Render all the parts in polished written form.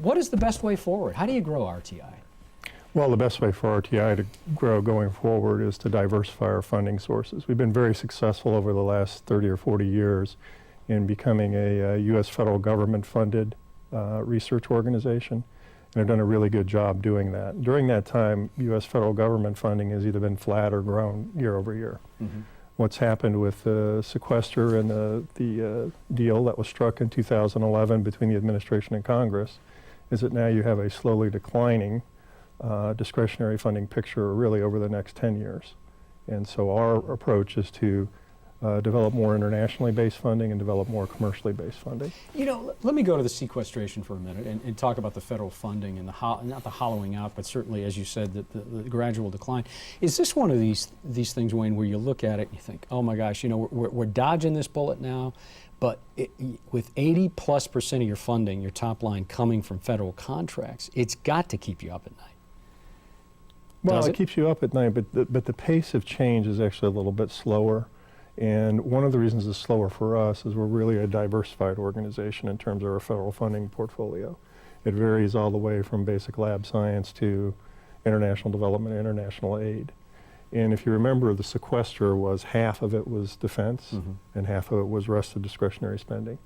What is the best way forward? How do you grow RTI? Well, the best way for RTI to grow going forward is to diversify our funding sources. We've been very successful over the last 30 or 40 years in becoming a U.S. federal government-funded research organization, and have done a really good job doing that. During that time, U.S. federal government funding has either been flat or grown year over year. Mm-hmm. What's happened with the sequester and the deal that was struck in 2011 between the administration and Congress is that now you have a slowly declining discretionary funding picture really over the next 10 years. And so our approach is to develop more internationally based funding and develop more commercially based funding. You know, let me go to the sequestration for a minute and talk about the federal funding and not the hollowing out, but certainly, as you said, the gradual decline. Is this one of these things, Wayne, where you look at it and you think, oh my gosh, you know, we're dodging this bullet now, but with 80+% of your funding, your top line coming from federal contracts, it's got to keep you up at night. Well, it keeps you up at night, but the pace of change is actually a little bit slower. And one of the reasons it's slower for us is we're really a diversified organization in terms of our federal funding portfolio. It varies all the way from basic lab science to international development and international aid. And if you remember, the sequester was half of it was defense, mm-hmm. and half of it was rest of discretionary spending.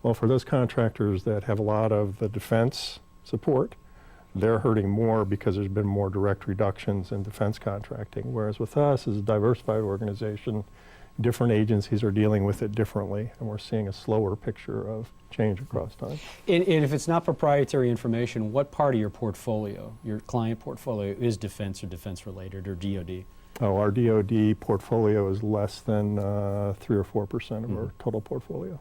Well, for those contractors that have a lot of the defense support, they're hurting more because there's been more direct reductions in defense contracting. Whereas with us, as a diversified organization, different agencies are dealing with it differently, and we're seeing a slower picture of change across time. And if it's not proprietary information, what part of your portfolio, your client portfolio, is defense or defense related or DoD? Oh, our DoD portfolio is less than 3 or 4% of our total portfolio.